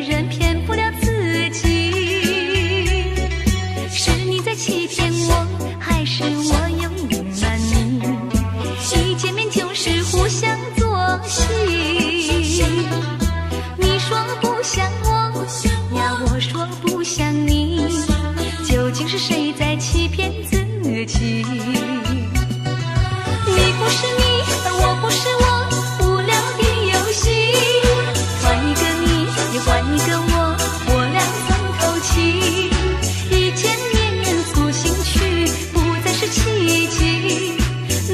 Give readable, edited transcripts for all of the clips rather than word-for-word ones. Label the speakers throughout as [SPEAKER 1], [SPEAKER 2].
[SPEAKER 1] 人骗不了自己。是你在欺骗我，还是我有隐瞒你？一见面就是互相作戏。你说不像我呀，我说不像你，究竟是谁在欺骗自己？你不是你，而我不是我，无聊的游戏。换一个你，也换一个我，我俩从头起。一见面诉心曲，不再是奇迹。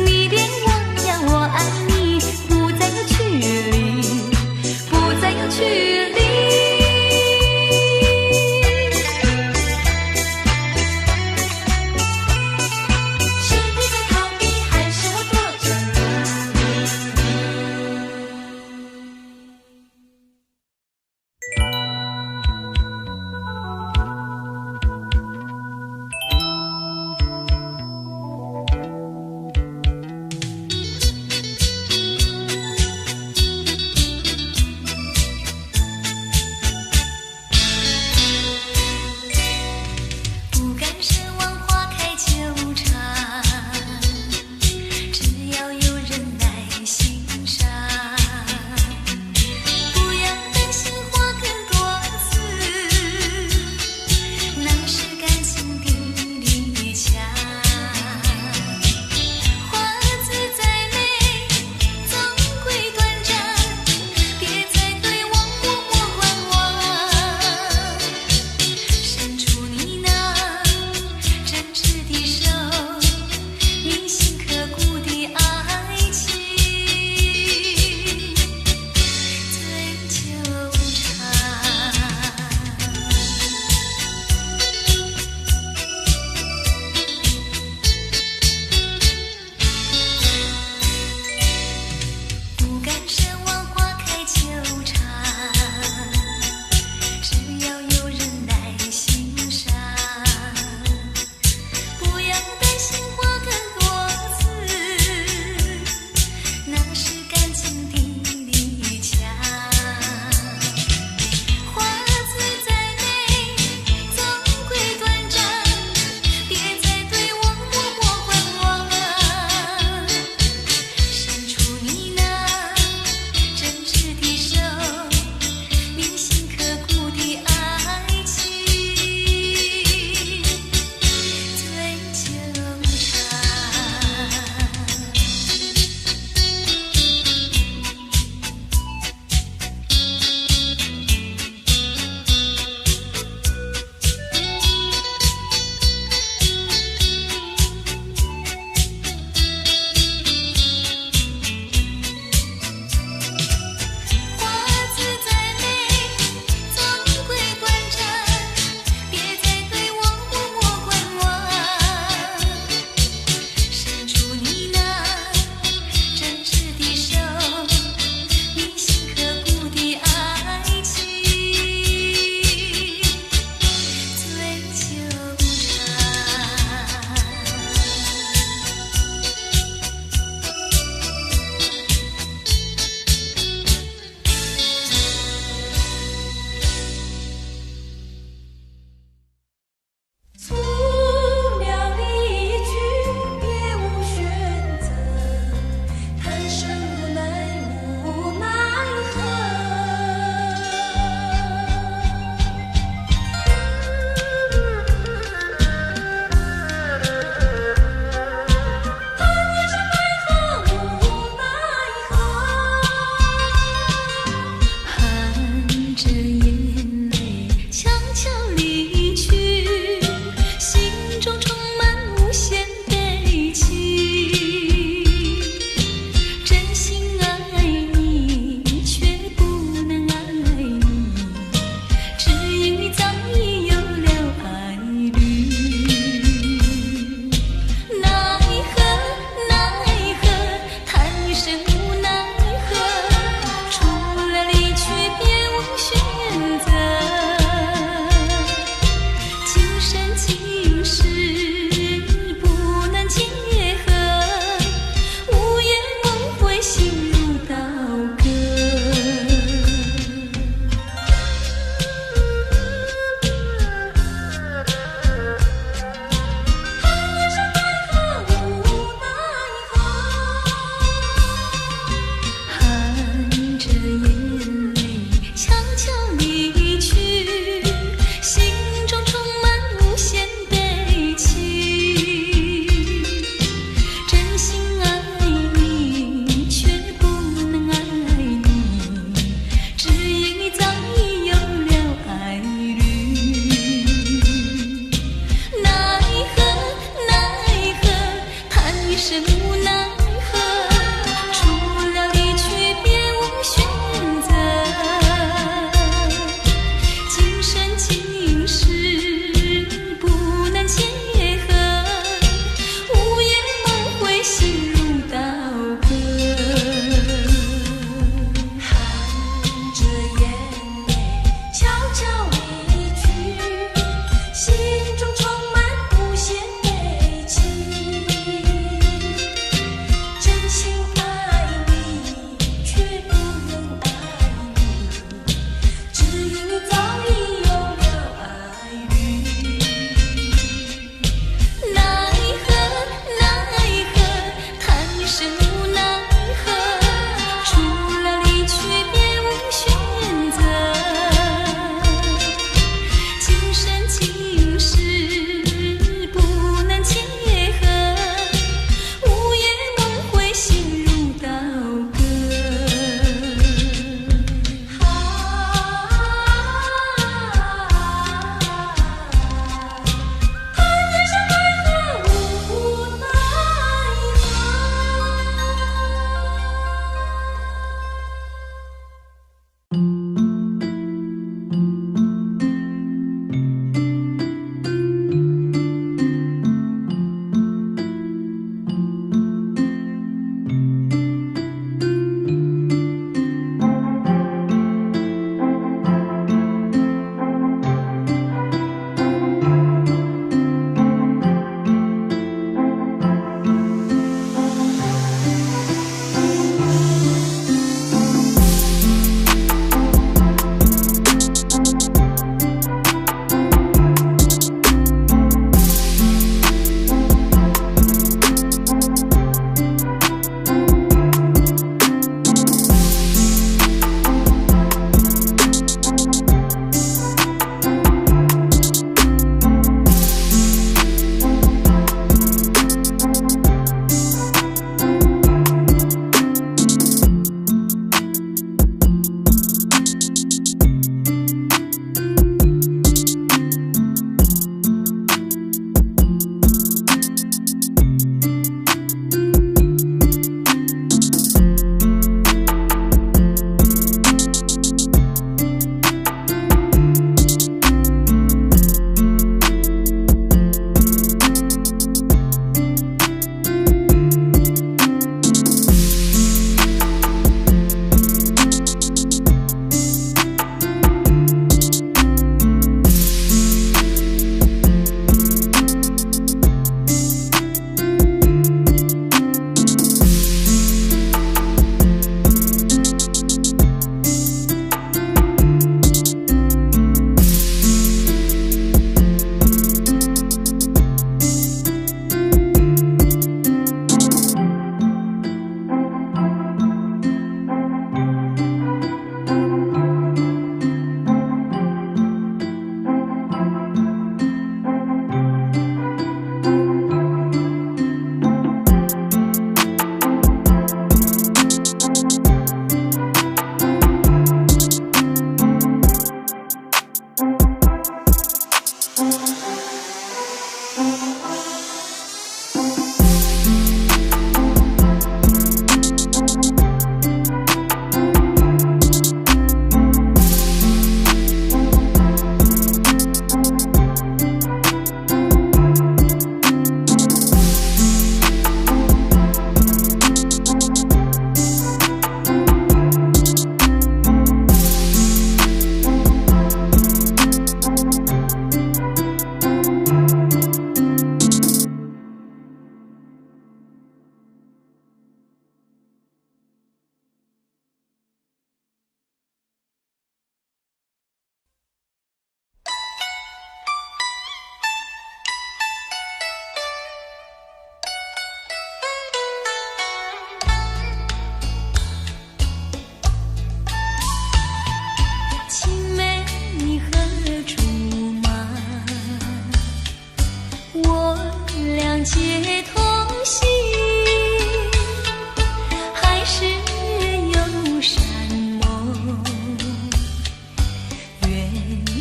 [SPEAKER 1] 你恋我呀，我爱你，不再有距离，不再有距离。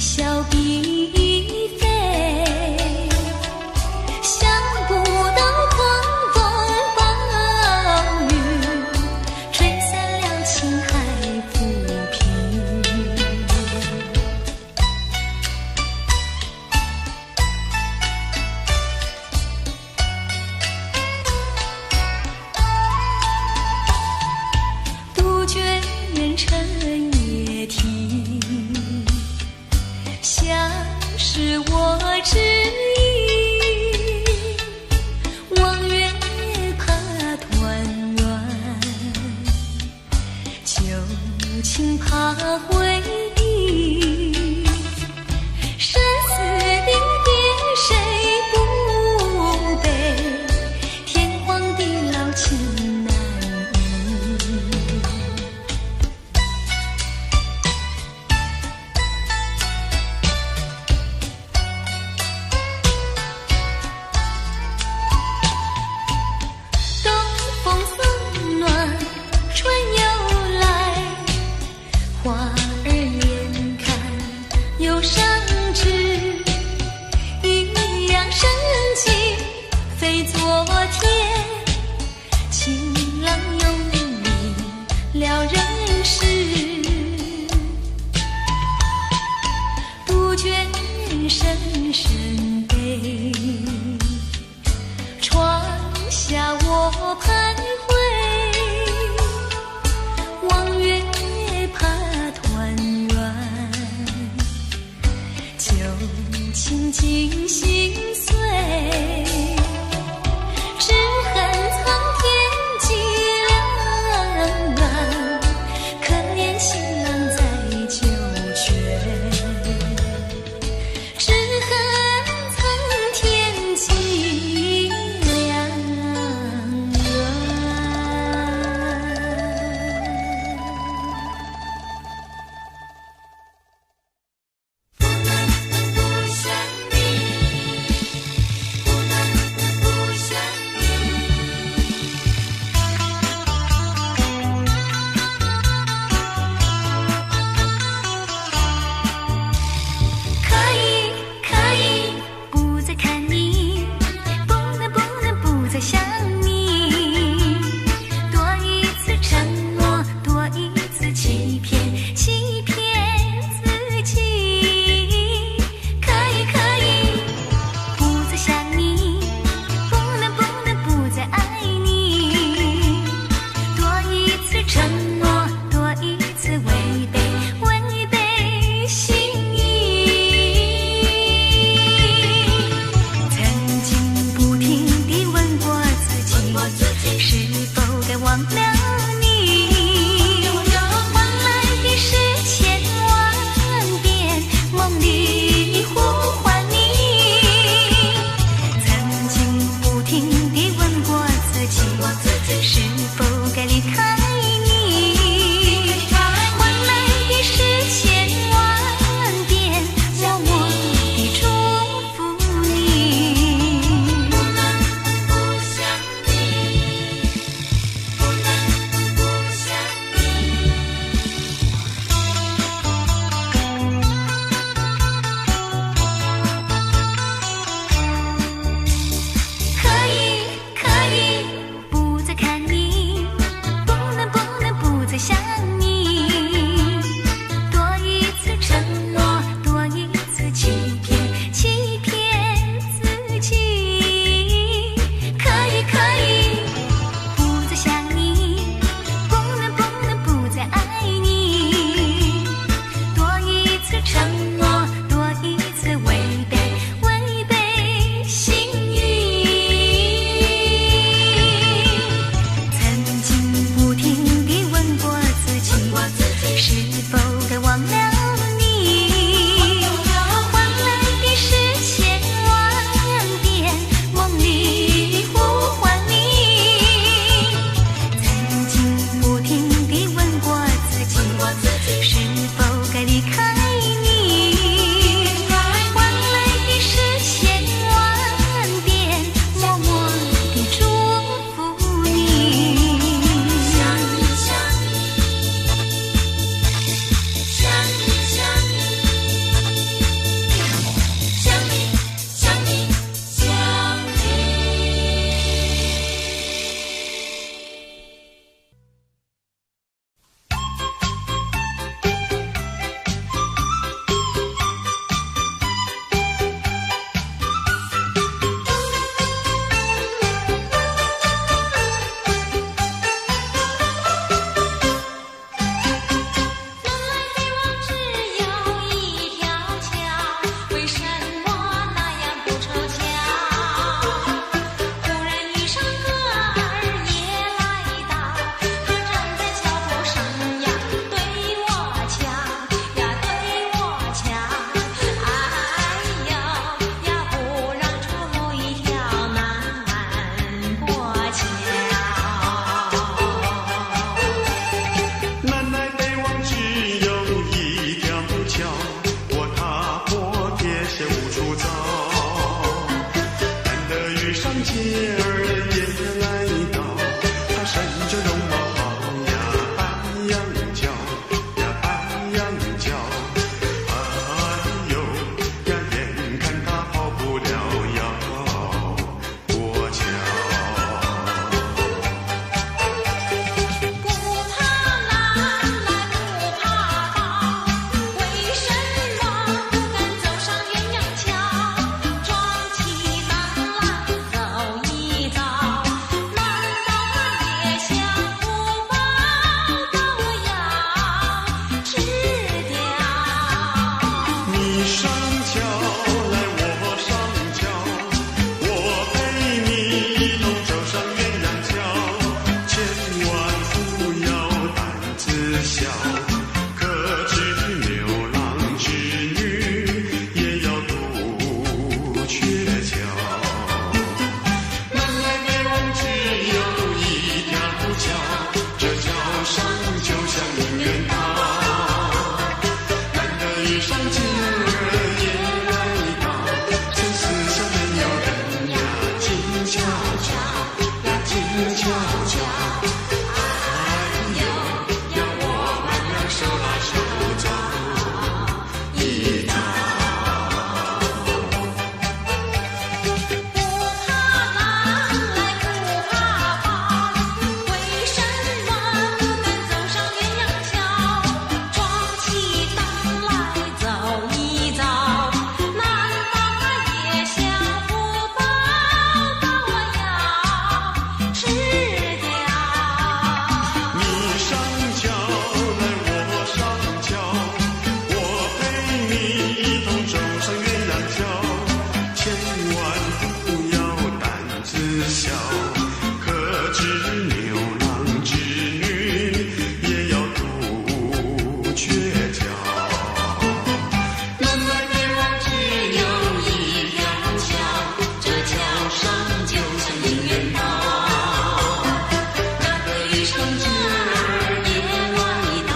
[SPEAKER 1] 笑比飞，想不到狂风暴雨，吹散了情海浮萍。杜鹃远尘也啼，像是我之意，望月怕团圆，旧情怕回忆，生死定别谁不悲，天荒地老情难移。东风送暖，春又来，花儿连开又上枝，一样深情非昨天，情郎又离了人世。杜鹃深深悲，窗下我徘徊，望月怕团圆，旧情尽心碎，只恨苍天计两难，可怜新郎在九泉。只恨苍天计两远。
[SPEAKER 2] 不想你姐儿也来到，她身着绒毛袄呀，白羊角呀，白羊角。哎呦呀，眼看她跑不了要过桥。
[SPEAKER 1] 不怕难来不怕高，为什么不敢走上鸳鸯桥？壮起胆来走一遭，难道也想不报把我要吃掉？
[SPEAKER 2] 你上桥来，我上桥，我陪你一同走上鸳鸯桥。千万不要胆子小，可知牛郎织女也要渡鹊桥。南来北往只有一条桥，这桥上就像姻缘岛。难得遇上姐儿也来到，这世上没有人呀，静悄悄呀，静悄悄。哎呦呀，我们俩手拉手走一遭。
[SPEAKER 1] 不怕难来不怕高，为什么不敢走上鸳鸯桥？壮起胆来走一遭，难道也想不报把我要吃掉？
[SPEAKER 2] 你上桥来，我上桥，我陪你一同走上鸳鸯桥。千万不要胆子小，可知牛郎织女也要渡鹊桥。南来北往只有一条桥，这桥上就像姻缘岛。难得遇上姐儿也来到，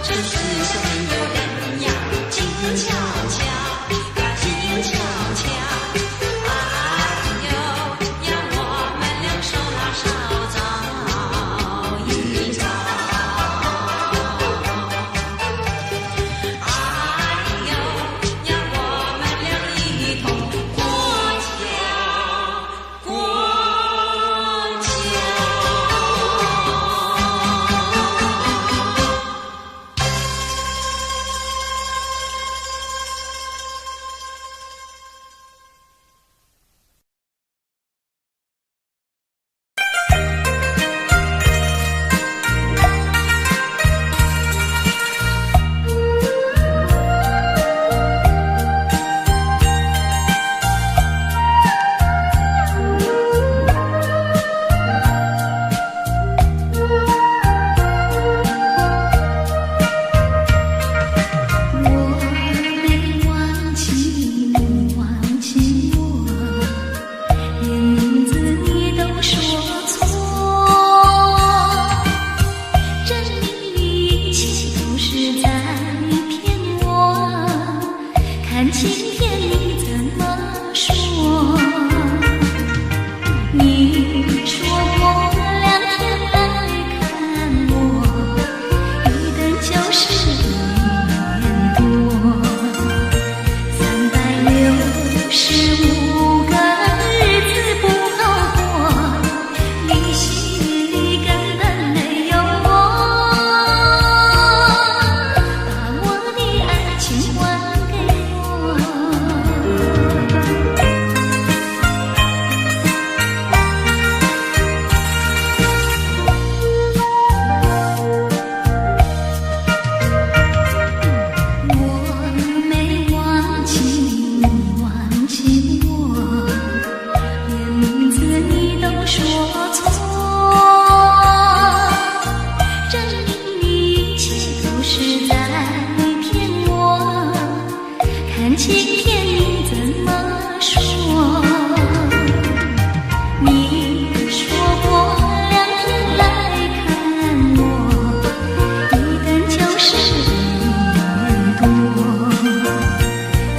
[SPEAKER 2] 这世上没有人呀，静悄悄呀，静悄悄。哎呦呀，我们俩手拉手走一遭。哎呦呀，我们俩一同过桥，过桥。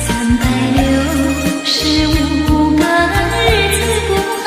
[SPEAKER 2] 365个日子不好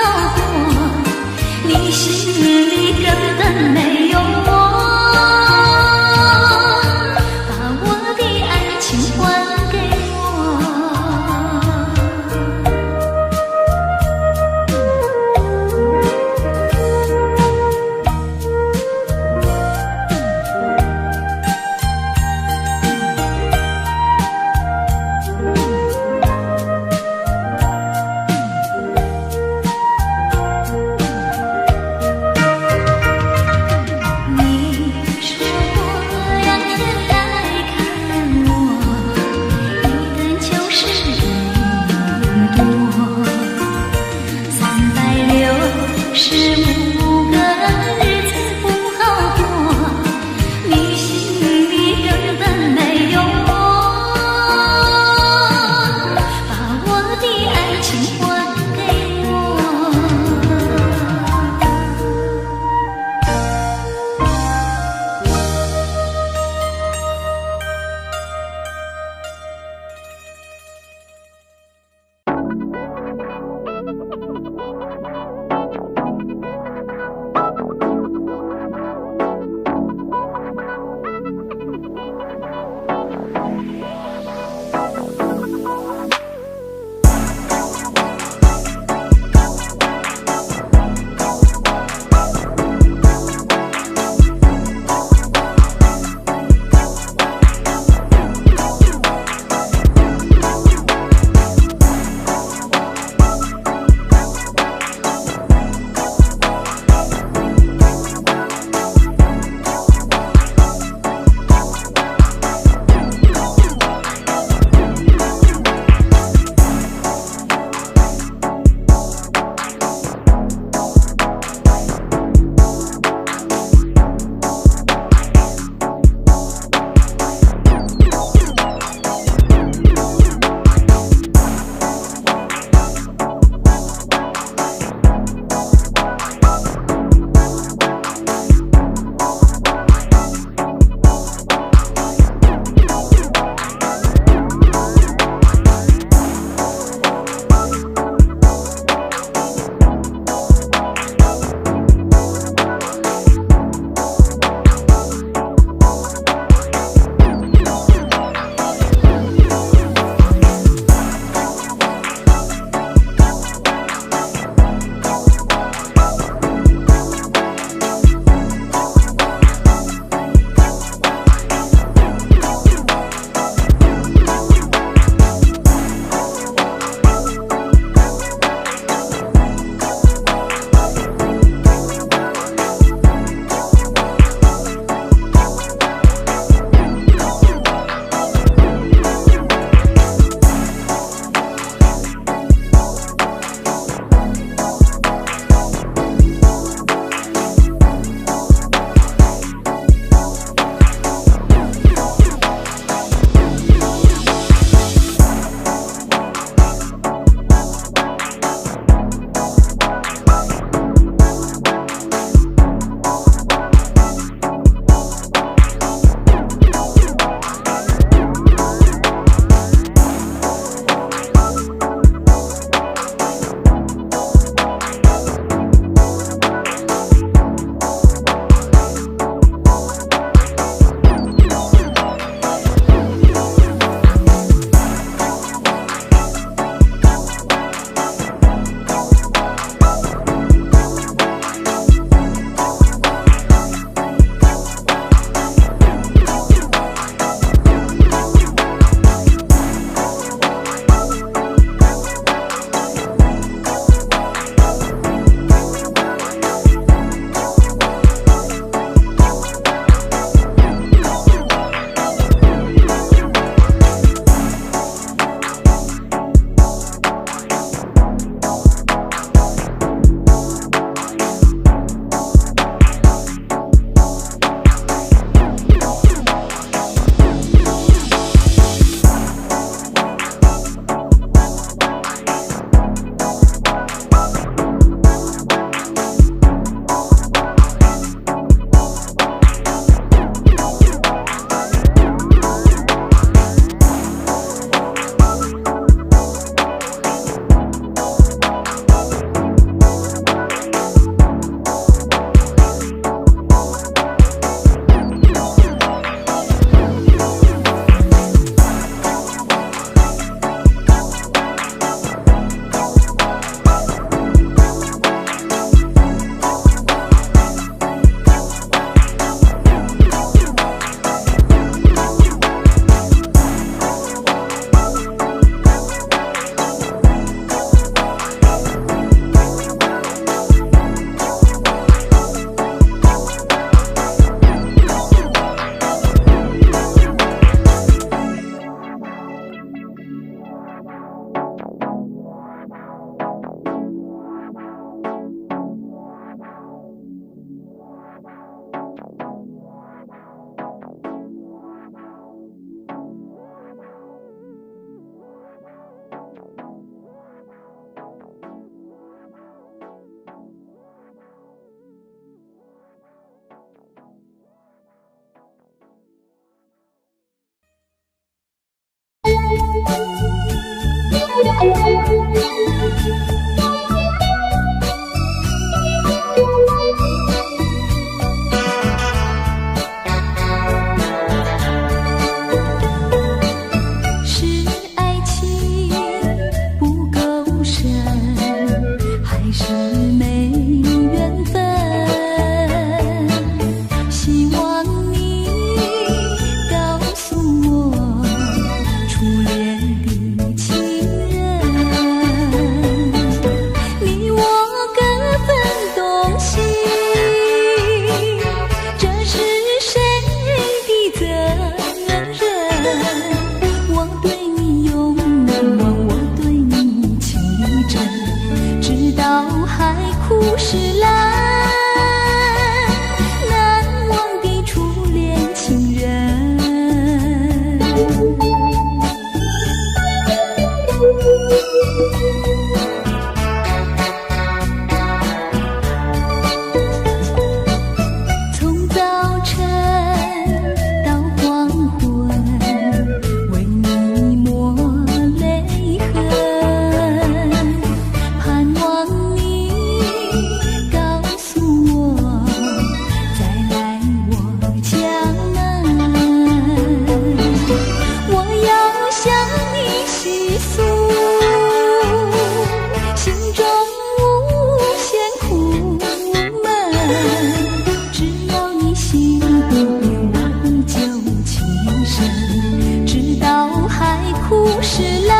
[SPEAKER 1] 是蓝，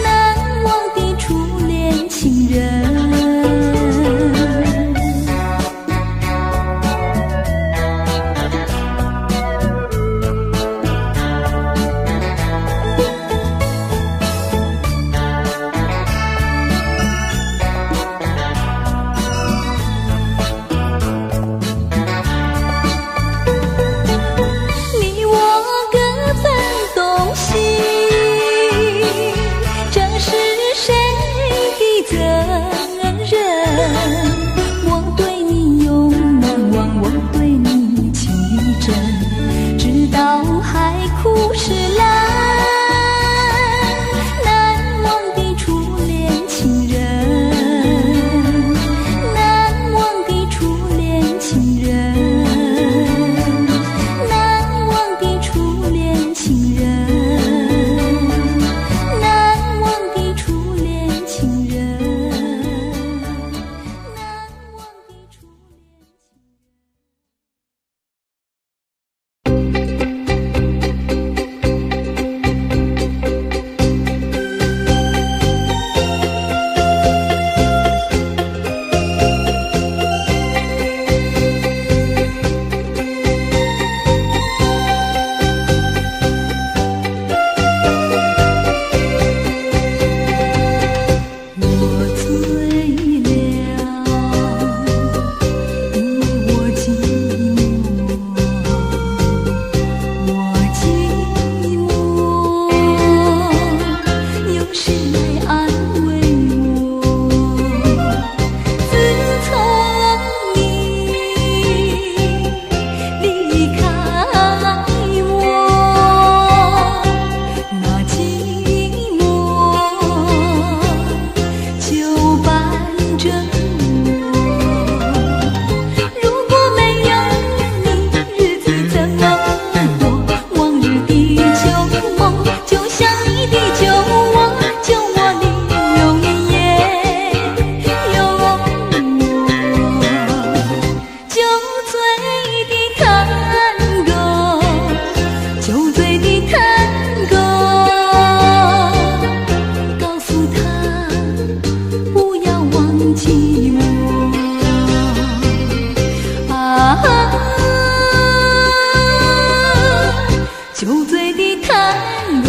[SPEAKER 1] 难忘的初恋情人。你我各分东西，这是谁的责任？我对你永难忘，我对你情意真，直到海枯石烂，难忘的初恋情人，难忘的初恋情人，难忘的初恋情人，难忘的初恋情人，难忘的初恋情人。我醉了，因为我寂寞，我寂寞，有谁来安慰我？自从你离开我，那寂寞就伴着我。如果没有你，日子怎么过？往日的旧梦，就像你的旧我，旧我里有你也有我。酒醉的探戈，酒醉的探戈，告诉他不要忘记我。啊，酒醉的探戈。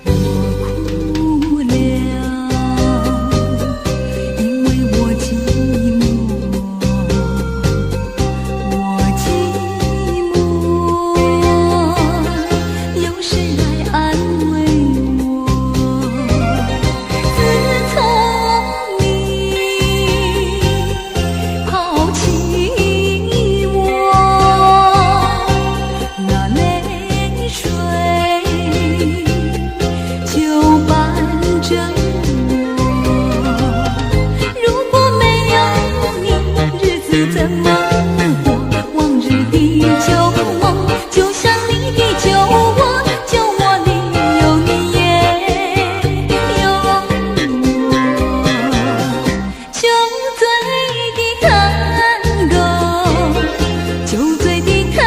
[SPEAKER 1] 我哭了，因为我寂寞，我寂寞，有谁来安慰我？自从你抛弃我，那泪水就伴着我。如果没有你，日子怎么过？往日的旧梦，就像你的旧我，旧我里有你也有我。酒醉的探戈，酒醉的探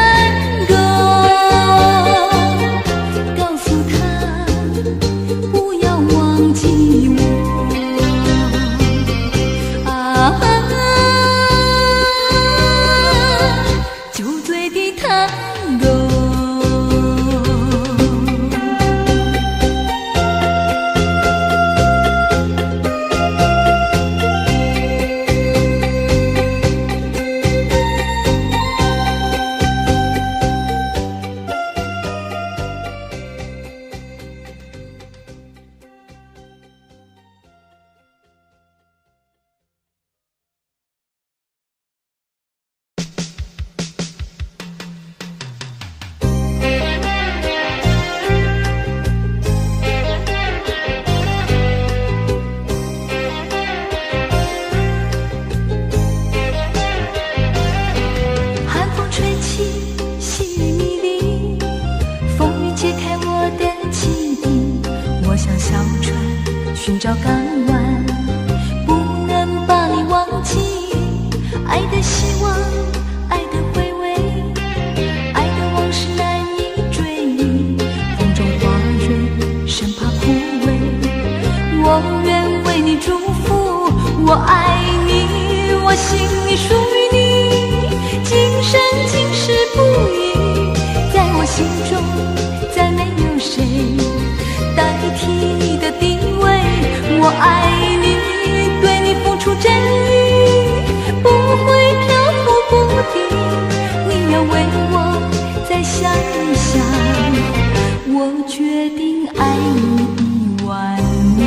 [SPEAKER 1] 戈，告诉他不要忘记我。啊，酒醉的探戈。寻找港湾，不能把你忘记。爱的希望，爱的回味，爱的往事难以追忆。风中花蕊，生怕枯萎。我愿为你祝福，我爱你，我心里属于你，今生今世不渝。在我心中，再没有谁代替你的地位。我爱你，对你付出真意，不会漂浮不定。你要为我再想一想，我决定爱你10000年。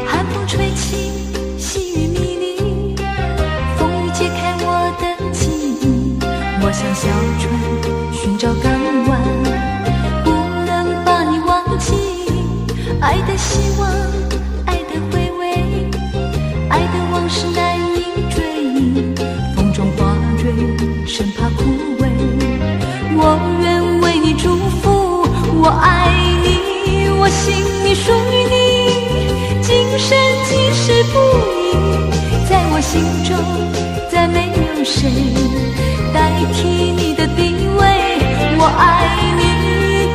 [SPEAKER 1] 寒风吹起，细雨迷离，风雨解开我的记忆。我像小船寻找港湾，不能把你忘记。爱的希望，爱的回味，爱的往事难以追忆。风中花蕊，生怕枯萎。我愿为你祝福，我爱你，我心里属于你，今生今世不渝。在我心中，再没有谁代替你的地位。我爱你，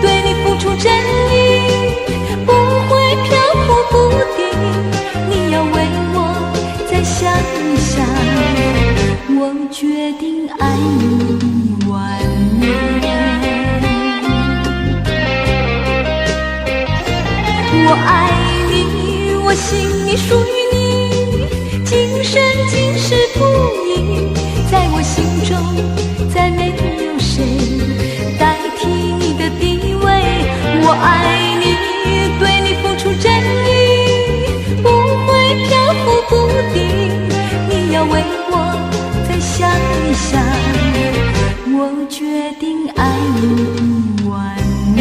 [SPEAKER 1] 对你付出真意，不会漂浮不定。你要为我再想一想，我决定爱你10000年。我爱你，我心里属于你，今生今世不渝。在我心中，再没有谁代替你的地位。我爱你，对你付出真意，不会漂浮不定。你要为我再想一想，我决定爱你10000年。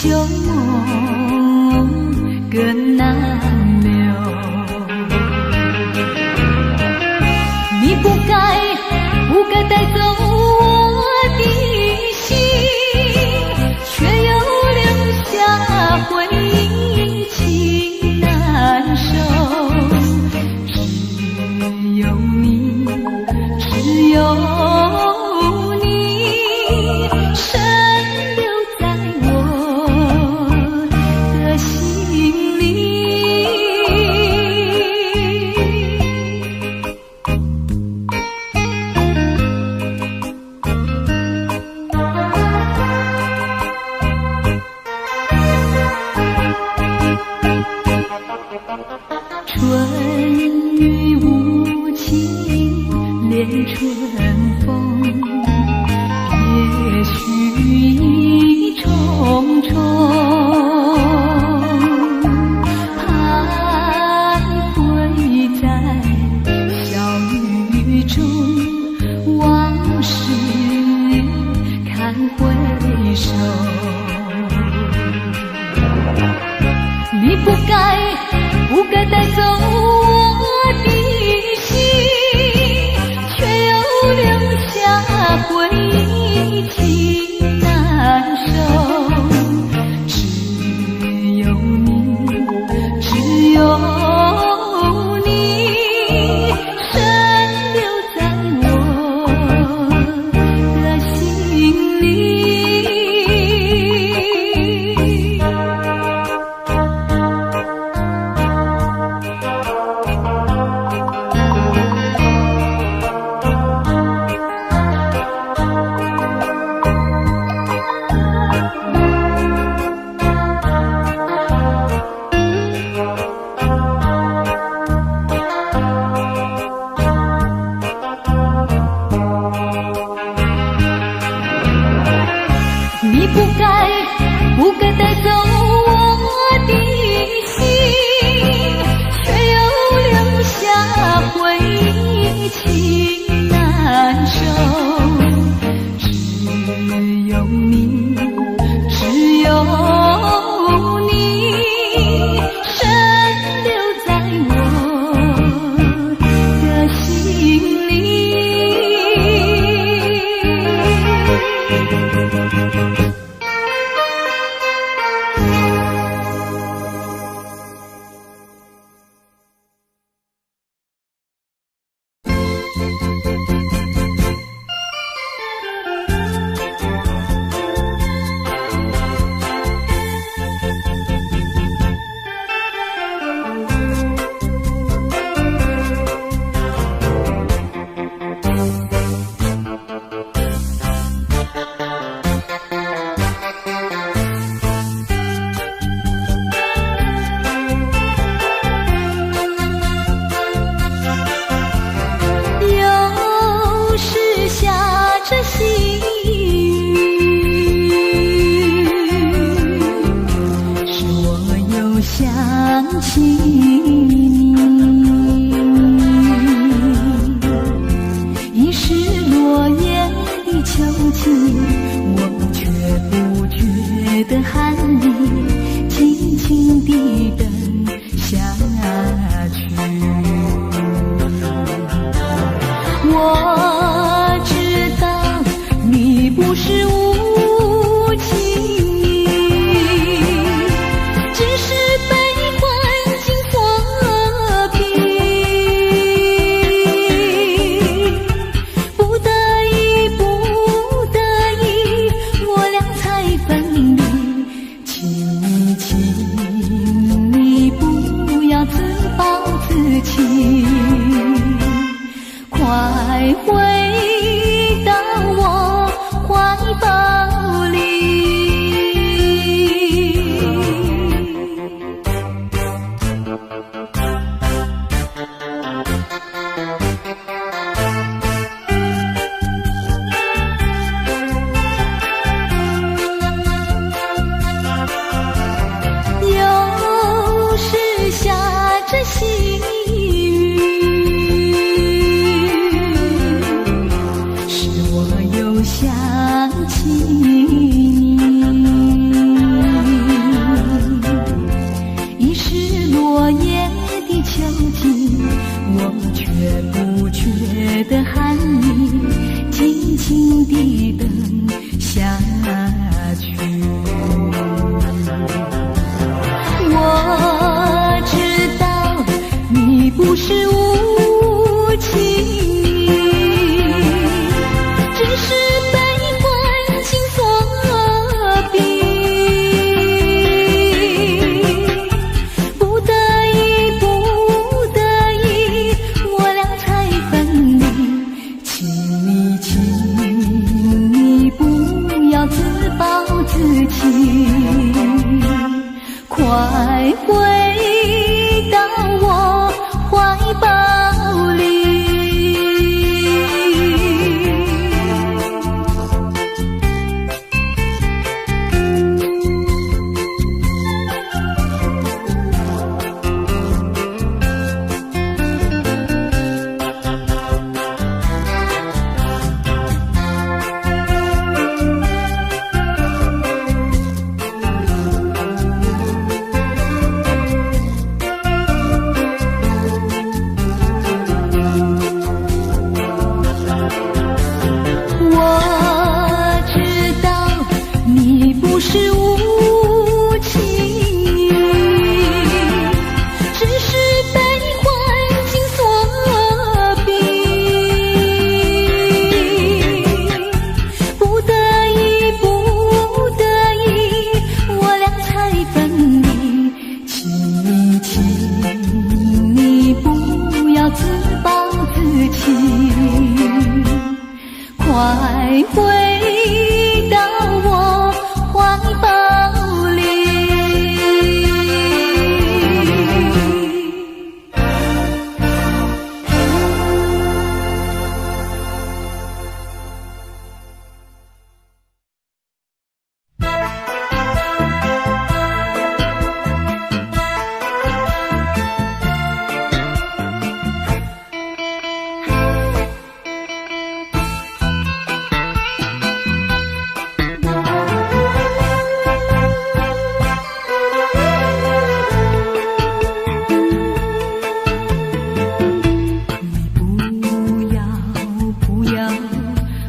[SPEAKER 1] 旧梦更难留。你不该带走我的心，却又留下回忆情难收。只有你，只有你，深留在我的心里。春雨无情恋春风，别绪意重重，徘徊在小雨中，往事看回首。你不该带走我的心，却又留下回忆情难收。只有你，只有你，深留在我的心里。你不该带走我的心，却又留下回忆情难收。只有你，只有你，深留在我的心里。想起你，已是落叶的秋季，我却不觉得寒意，轻轻地等下去。我知道你不是无情，快回到我怀抱里。有时下着细雨，快回到我怀抱里。是无情，只是被环境所逼，不得已，不得已，我俩才分离。请你不要自暴自弃，快回到我怀抱里。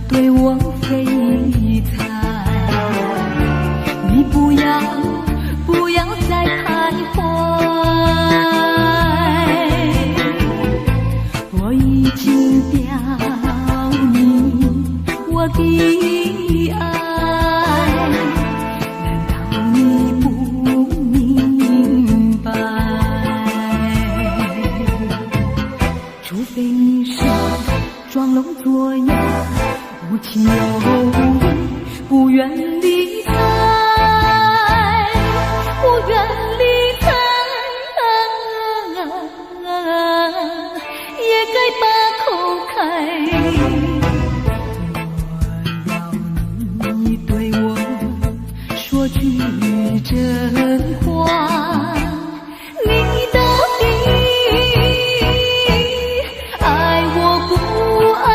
[SPEAKER 1] 对我非猜，你不要再徘徊，我已经表明我的爱，难道你不明白？除非你是装聋作哑，无情又无义，不愿理睬，不愿理睬，也该把口开。我要你对我说句真话，你到底爱我不爱？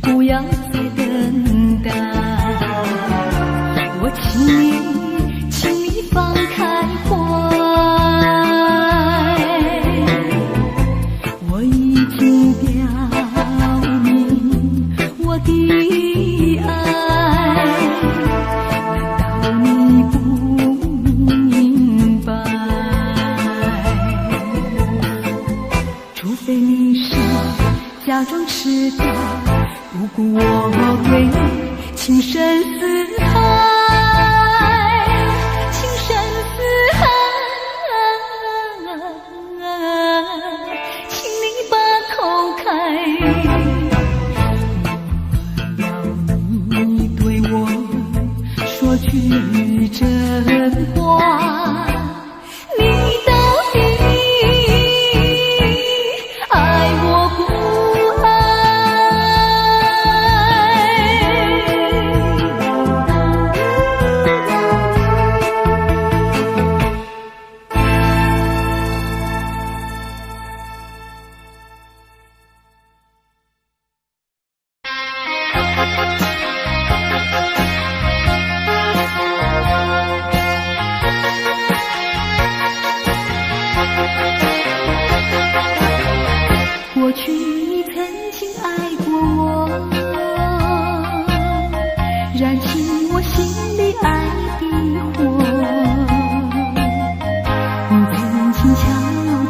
[SPEAKER 1] 不要再等待，我请你放开怀，我已经表明我的爱，难道你不明白？除非你是假装痴呆，不顾我对你情深似海，情深似海，请你把口开。我要你对我说句真话，你到底爱我不爱？过去你曾经爱过我，燃起我心里爱的火。你曾经悄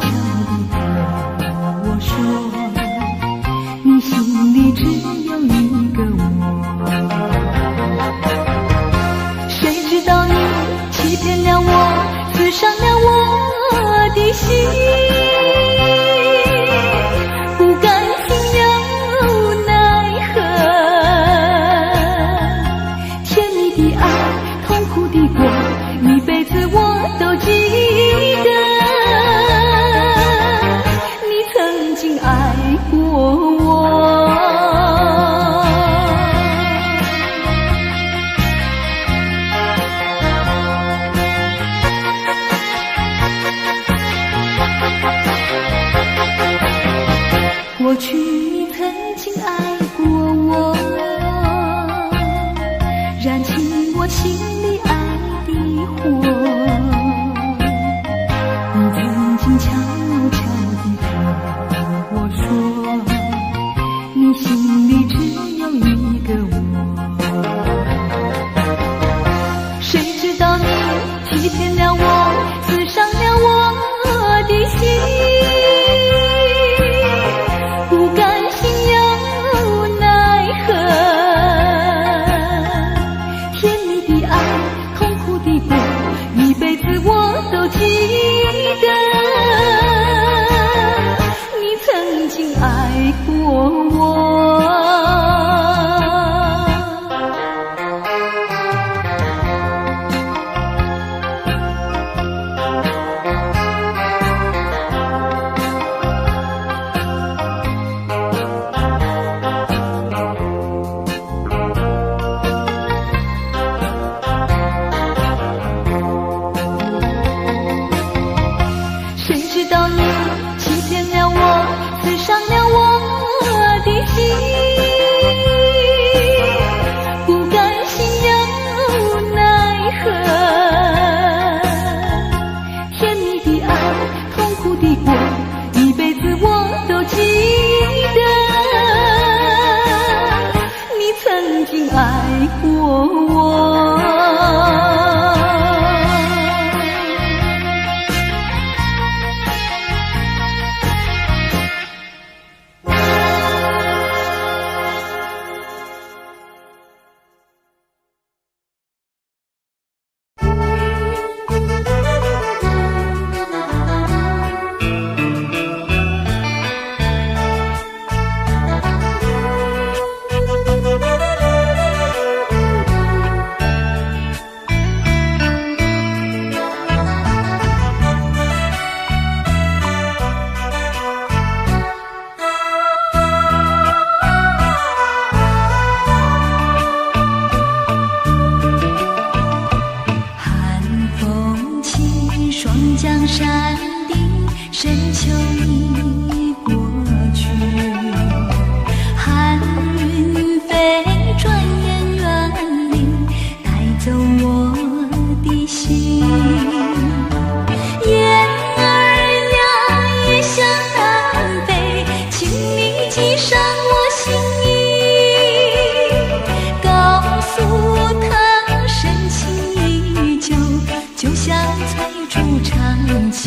[SPEAKER 1] 悄地对我说，你心里只有一个我。里只有一个我。谁知道你欺骗了我，刺伤了我的心，不甘心又奈何。甜蜜的爱，痛苦的过，一辈子我都记得。你曾经爱过我。谁知道你欺骗了我，刺伤了我的心，不甘心又奈何。甜蜜的爱，痛苦的过，一辈子我都记得。你曾经爱过我。江山的深秋已过去，寒云飞，转眼远离，带走我的心。雁儿呀，也向南飞，请你寄上我心意，告诉他深情依旧，就像最初长情。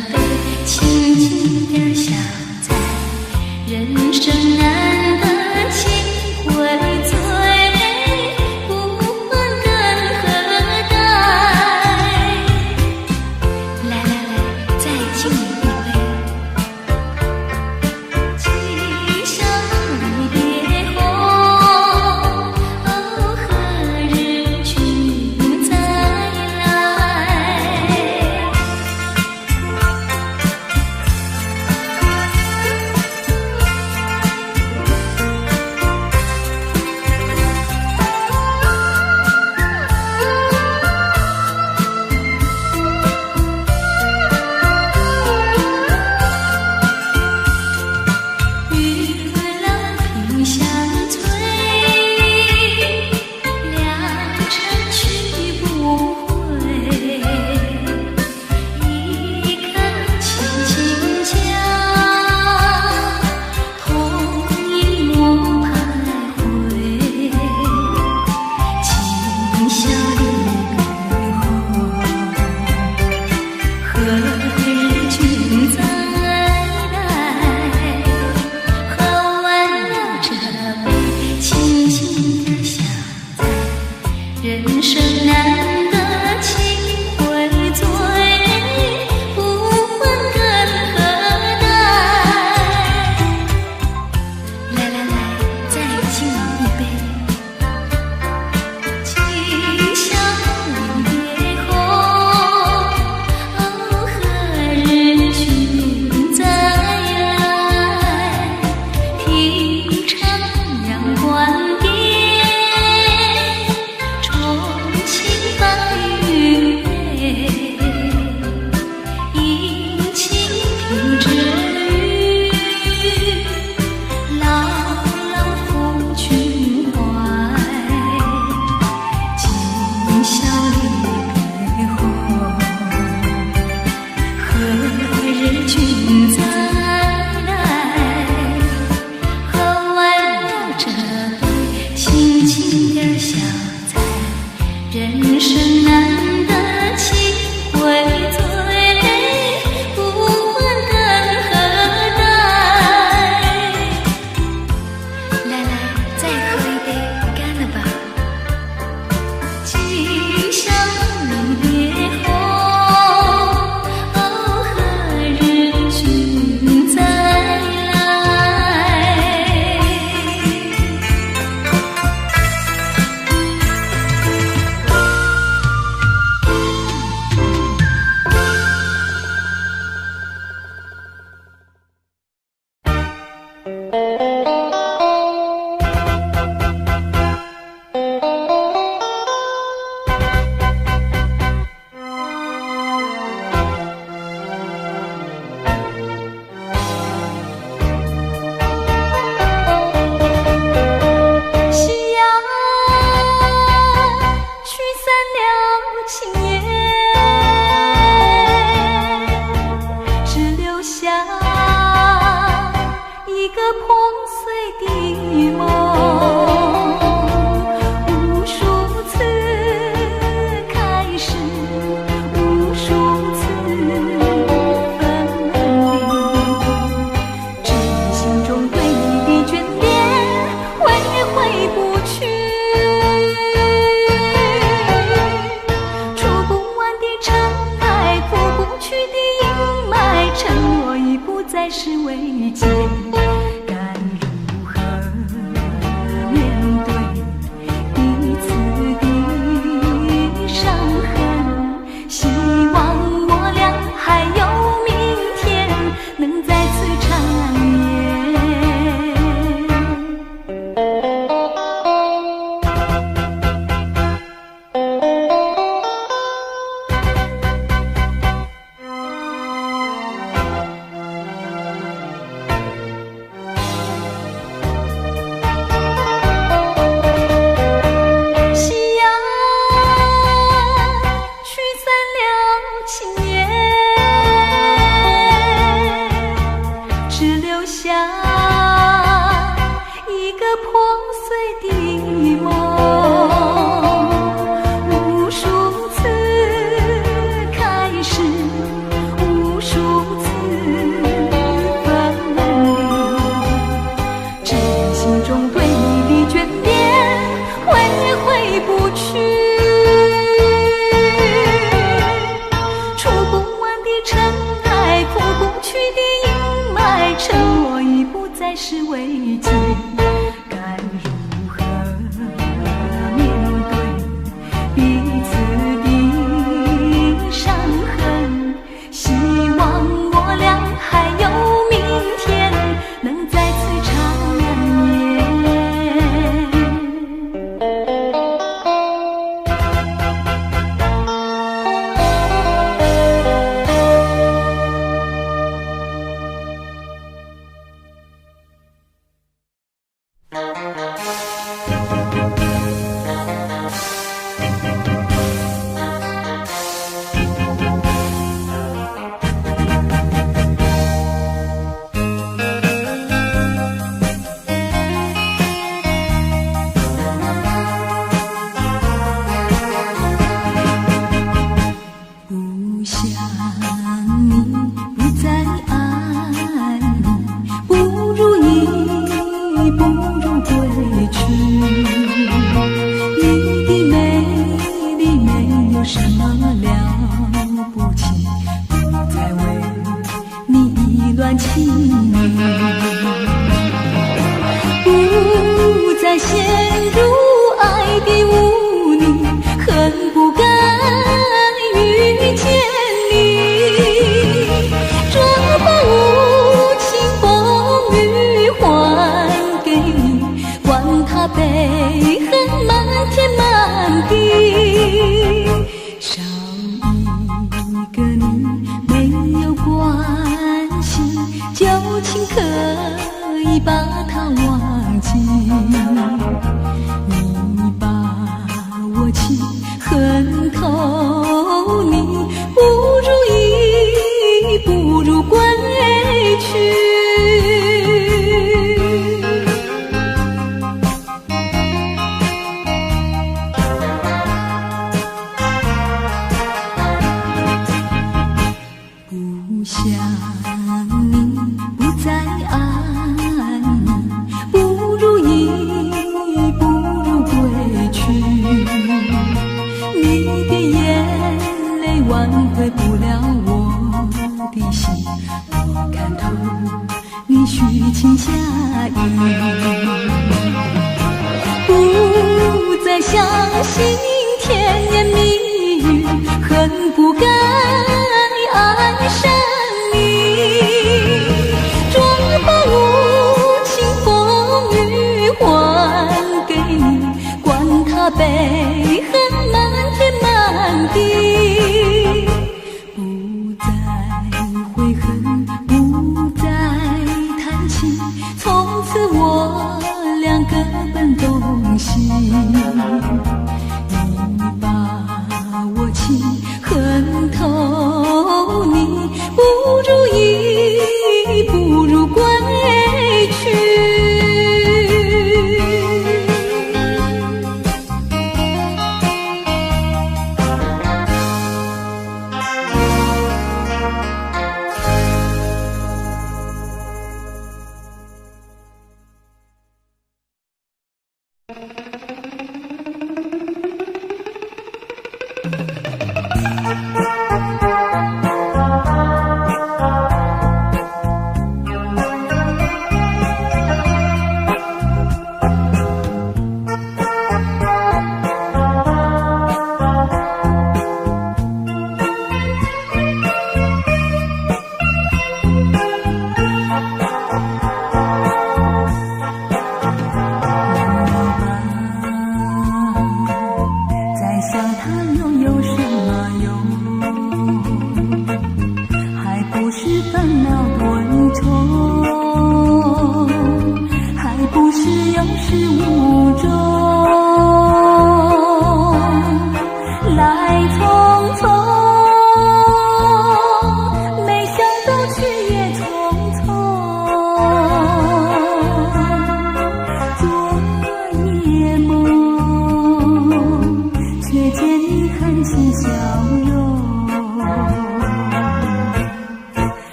[SPEAKER 1] 杯，轻轻点下在人生难得情会醉，不问根何代。来来来，再敬一杯，今宵离别后，哦，何日君再来？玉楼萍香醉，良辰去不回。一看轻轻讲，同饮莫徘徊。今宵离别后，何日君再来？喝完了这杯，轻轻地下在人生难得情会醉，不问根何代。来来来，再敬一杯，今宵离别后，哦，何日君再来？听徜阳关边，重庆白云飞，阴晴平之雨，牢牢抚君怀。今宵离别后，何日君再来？喝完了这杯，轻轻点下在人生难得情会醉，不问根何代。来来，再喝一杯，干了吧！今宵离别后，哦，何日君再来？夕阳驱散了青烟，只留下一个破碎的梦。无数次开始，无数次分离，只心中对你的眷恋挥不去，触不完的尘埃，拂不去的阴霾，承诺已不再是慰藉，该如何面对彼此的伤痕？希望我俩还有明天，能再次缠绵。承诺已不再是危机，该如何面对彼此的伤痕？希望我俩还有明天，能再次长眠。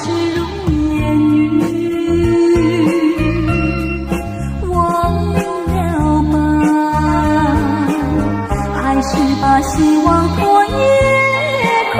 [SPEAKER 1] 是如烟云，忘了吧，还是把希望托夜空。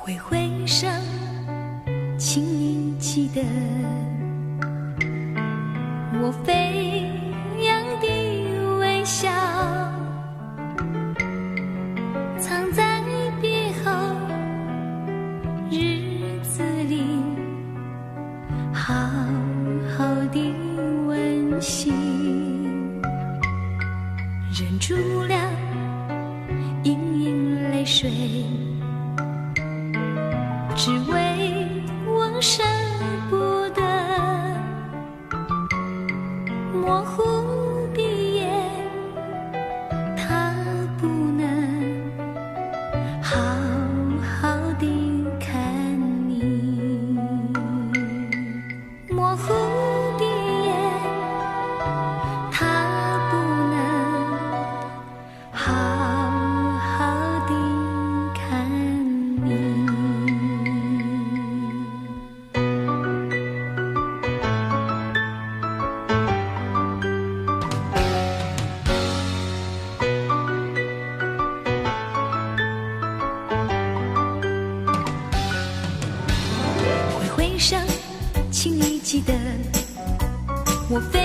[SPEAKER 3] 挥挥手，请你记得我飞扬的微笑，藏在别后日子里，好好的温馨，忍住了盈盈泪水，只为我舍不得，模糊的眼，它不好好地看你。模糊的眼，它不能好好地看你。挥挥手，请你记得，我非